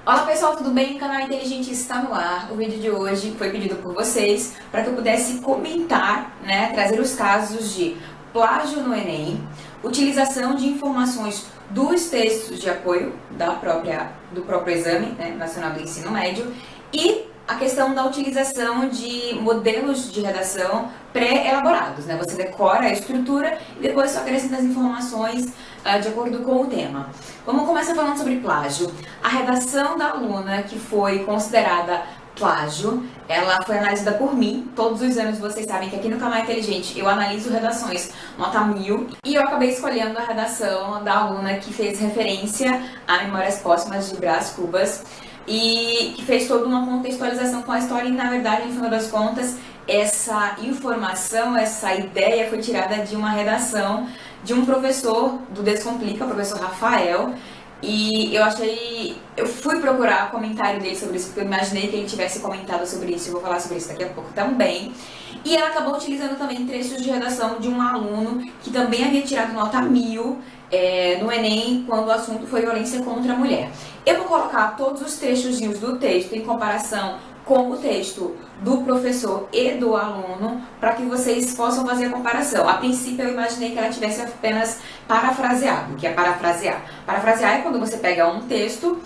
Olá pessoal, tudo bem? O canal Inteligente está no ar. O vídeo de hoje foi pedido por vocês para que eu pudesse comentar, trazer os casos de plágio no Enem, utilização de informações dos textos de apoio do próprio Exame Nacional do Ensino Médio e a questão da utilização de modelos de redação pré-elaborados, Você decora a estrutura e depois só acrescenta as informações de acordo com o tema. Vamos começar falando sobre plágio. A redação da aluna que foi considerada plágio, ela foi analisada por mim. Todos os anos vocês sabem que aqui no canal Inteligente eu analiso redações nota 1000 e eu acabei escolhendo a redação da aluna que fez referência a Memórias Póstumas de Brás Cubas e que fez toda uma contextualização com a história e, na verdade, no final das contas, essa informação, essa ideia foi tirada de uma redação de um professor do Descomplica, o professor Rafael, e eu fui procurar o comentário dele sobre isso, porque eu imaginei que ele tivesse comentado sobre isso, eu vou falar sobre isso daqui a pouco também. E ela acabou utilizando também trechos de redação de um aluno que também havia tirado nota 1000 no Enem, quando o assunto foi violência contra a mulher. Eu vou colocar todos os trechozinhos do texto em comparação com o texto do professor e do aluno, para que vocês possam fazer a comparação. A princípio eu imaginei que ela tivesse apenas parafraseado, que é parafrasear. Parafrasear é quando você pega um texto,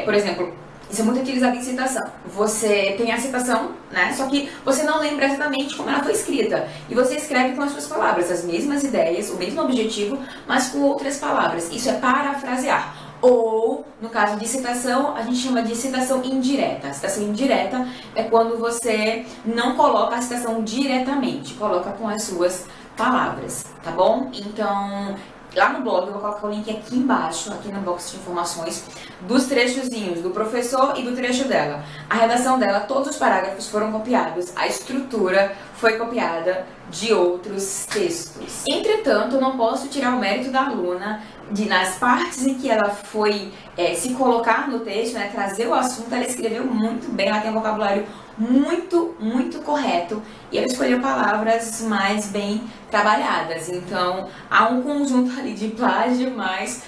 por exemplo, isso é muito utilizado em citação. Você tem a citação, Só que você não lembra exatamente como ela foi escrita. E você escreve com as suas palavras, as mesmas ideias, o mesmo objetivo, mas com outras palavras. Isso é parafrasear. Ou, no caso de citação, a gente chama de citação indireta. A citação indireta é quando você não coloca a citação diretamente, coloca com as suas palavras, tá bom? Então, lá no blog eu vou colocar o link aqui embaixo, aqui no box de informações, dos trechozinhos do professor e do trecho dela. A redação dela, todos os parágrafos foram copiados, a estrutura foi copiada de outros textos. Entretanto, eu não posso tirar o mérito da aluna nas partes em que ela foi se colocar no texto, trazer o assunto, ela escreveu muito bem, ela tem um vocabulário muito correto e ela escolheu palavras mais bem trabalhadas. Então, há um conjunto ali de plágio, mas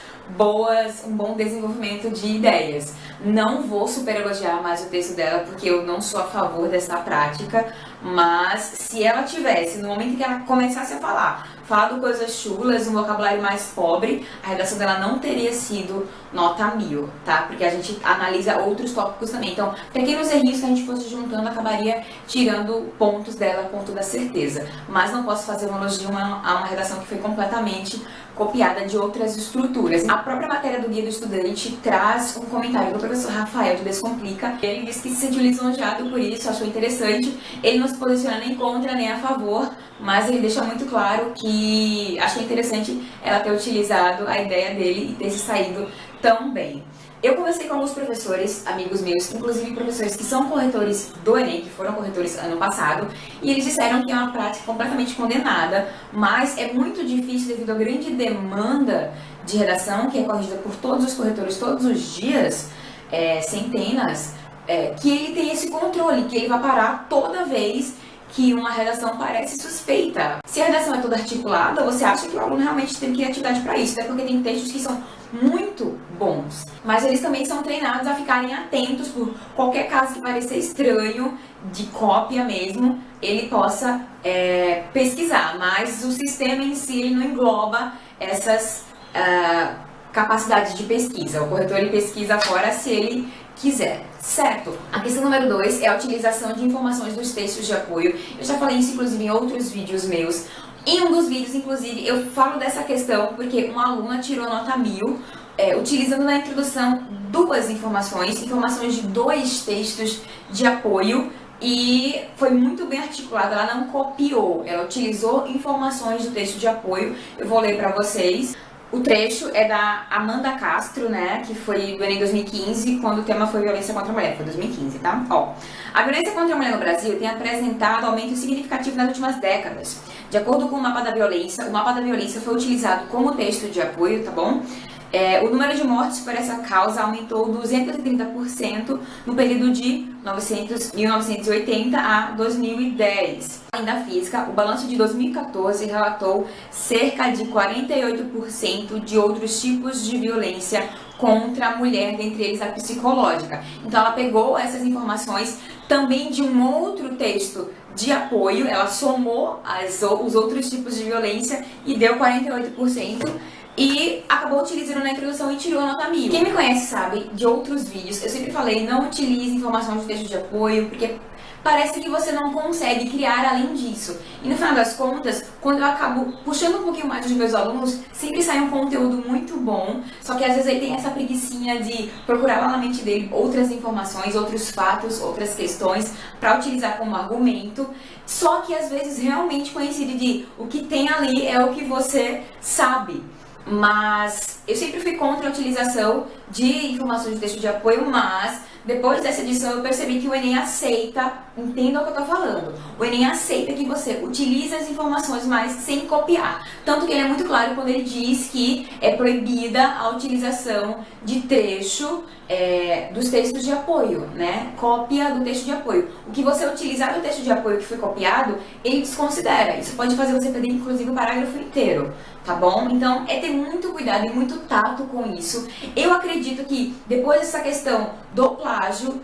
um bom desenvolvimento de ideias. Não vou super elogiar mais o texto dela, porque eu não sou a favor dessa prática, mas se ela tivesse, no momento que ela começasse a falado coisas chulas, um vocabulário mais pobre, a redação dela não teria sido nota 1000, tá? Porque a gente analisa outros tópicos também. Então, pequenos errinhos que a gente fosse juntando acabaria tirando pontos dela com toda certeza. Mas não posso fazer um elogio a uma redação que foi completamente copiada de outras estruturas. A própria matéria do Guia do Estudante traz um comentário do professor Rafael do Descomplica. Ele disse que se sentiu lisonjeado por isso, achou interessante. Ele não se posiciona nem contra nem a favor, mas ele deixa muito claro que achou interessante ela ter utilizado a ideia dele e ter se saído tão bem. Eu conversei com alguns professores, amigos meus, inclusive professores que são corretores do Enem, que foram corretores ano passado, e eles disseram que é uma prática completamente condenada, mas é muito difícil devido à grande demanda de redação, que é corrigida por todos os corretores todos os dias, centenas, que ele tem esse controle, que ele vai parar toda vez que uma redação parece suspeita. Se a redação é toda articulada, você acha que o aluno realmente tem criatividade para isso, até porque tem textos que são muito bons, mas eles também são treinados a ficarem atentos por qualquer caso que pareça estranho, de cópia mesmo, ele possa pesquisar, mas o sistema em si ele não engloba essas capacidades de pesquisa. O corretor ele pesquisa fora se ele quiser, certo? A questão número 2 é a utilização de informações dos textos de apoio. Eu já falei isso inclusive em outros vídeos meus. Em um dos vídeos, inclusive, eu falo dessa questão porque uma aluna tirou nota 1000 utilizando na introdução duas informações de dois textos de apoio e foi muito bem articulada, ela não copiou, ela utilizou informações do texto de apoio. Eu vou ler para vocês. O trecho é da Amanda Castro, que foi do Enem 2015, quando o tema foi violência contra a mulher, foi 2015, tá? A violência contra a mulher no Brasil tem apresentado aumento significativo nas últimas décadas. De acordo com o mapa da violência foi utilizado como texto de apoio, tá bom? O número de mortes por essa causa aumentou 230% no período de 1980 a 2010. Ainda física, o balanço de 2014 relatou cerca de 48% de outros tipos de violência contra a mulher, dentre eles a psicológica. Então ela pegou essas informações também de um outro texto de apoio, ela somou os outros tipos de violência e deu 48%. E acabou utilizando na introdução e tirou a nota 1000. Quem me conhece sabe de outros vídeos, eu sempre falei, não utilize informações de texto de apoio, porque parece que você não consegue criar além disso. E no final das contas, quando eu acabo puxando um pouquinho mais dos meus alunos, sempre sai um conteúdo muito bom, só que às vezes ele tem essa preguicinha de procurar lá na mente dele outras informações, outros fatos, outras questões para utilizar como argumento, só que às vezes realmente coincide de o que tem ali é o que você sabe. Mas eu sempre fui contra a utilização de informações de texto de apoio, mas depois dessa edição eu percebi que o Enem aceita, entenda o que eu tô falando, o Enem aceita que você utilize as informações, mas sem copiar. Tanto que ele é muito claro quando ele diz que é proibida a utilização de trecho dos textos de apoio, né? Cópia do texto de apoio. O que você utilizar do texto de apoio que foi copiado, ele desconsidera. Isso pode fazer você perder, inclusive, o parágrafo inteiro, tá bom? Então, é ter muito cuidado e muito tato com isso. Eu acredito que, depois dessa questão do plágio,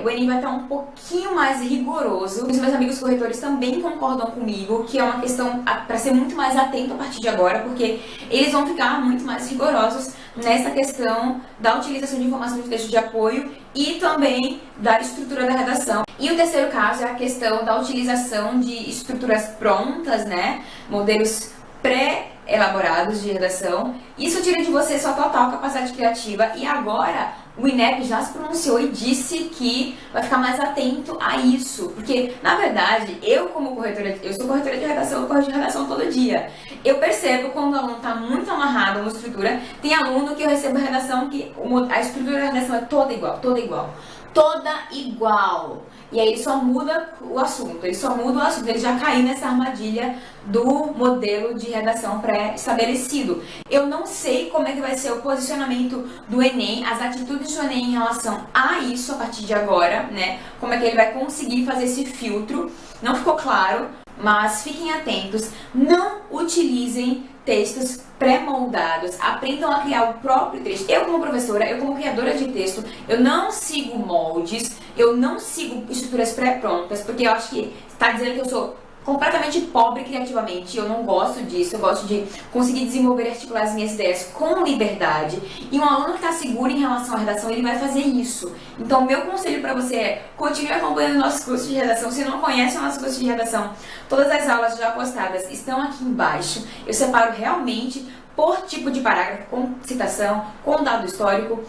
o Enem vai estar um pouquinho mais rigoroso. Os meus amigos corretores também concordam comigo que é uma questão para ser muito mais atento a partir de agora, porque eles vão ficar muito mais rigorosos nessa questão da utilização de informações de texto de apoio e também da estrutura da redação. E o terceiro caso é a questão da utilização de estruturas prontas, né? Modelos pré-elaborados de redação. Isso tira de você sua total capacidade criativa e agora o INEP já se pronunciou e disse que vai ficar mais atento a isso, porque, na verdade, eu como corretora, eu sou corretora de redação, eu corrijo redação todo dia. Eu percebo quando o aluno está muito amarrado a uma estrutura, tem aluno que eu recebo redação que a estrutura da redação é toda igual, toda igual. Toda igual. E aí ele só muda o assunto, ele já caiu nessa armadilha do modelo de redação pré-estabelecido. Eu não sei como é que vai ser o posicionamento do Enem, as atitudes do Enem em relação a isso a partir de agora, né? Como é que ele vai conseguir fazer esse filtro, não ficou claro, mas fiquem atentos, não utilizem textos pré-moldados, aprendam a criar o próprio texto. Eu como professora, eu como criadora de texto, eu não sigo moldes, eu não sigo estruturas pré-prontas, porque eu acho que está dizendo que eu sou completamente pobre criativamente, eu não gosto disso, eu gosto de conseguir desenvolver e articular as minhas ideias com liberdade. E um aluno que está seguro em relação à redação, ele vai fazer isso. Então, o meu conselho para você é, continue acompanhando nossos cursos de redação. Se não conhece o nosso curso de redação, todas as aulas já postadas estão aqui embaixo. Eu separo realmente por tipo de parágrafo, com citação, com dado histórico,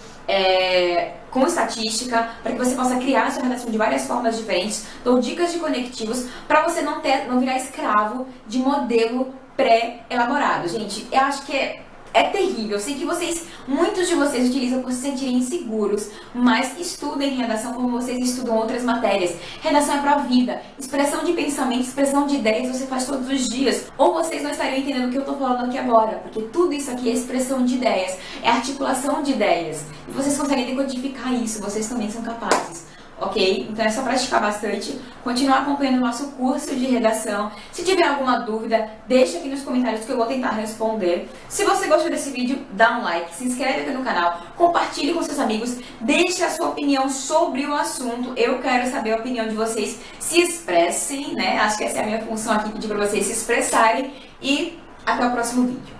com estatística, para que você possa criar a sua redação de várias formas diferentes. Dou dicas de conectivos para você não virar escravo de modelo pré-elaborado. Gente, eu acho que é terrível. Eu sei que muitos de vocês utilizam por se sentirem inseguros, mas estudem redação como vocês estudam outras matérias. Redação é pra vida. Expressão de pensamento, expressão de ideias você faz todos os dias. Ou vocês não estariam entendendo o que eu tô falando aqui agora, porque tudo isso aqui é expressão de ideias, é articulação de ideias. E vocês conseguem decodificar isso, vocês também são capazes. Ok? Então é só praticar bastante, continuar acompanhando o nosso curso de redação. Se tiver alguma dúvida, deixa aqui nos comentários que eu vou tentar responder. Se você gostou desse vídeo, dá um like, se inscreve aqui no canal, compartilhe com seus amigos, deixe a sua opinião sobre o assunto. Eu quero saber a opinião de vocês, se expressem, né? Acho que essa é a minha função aqui, pedir para vocês se expressarem e até o próximo vídeo.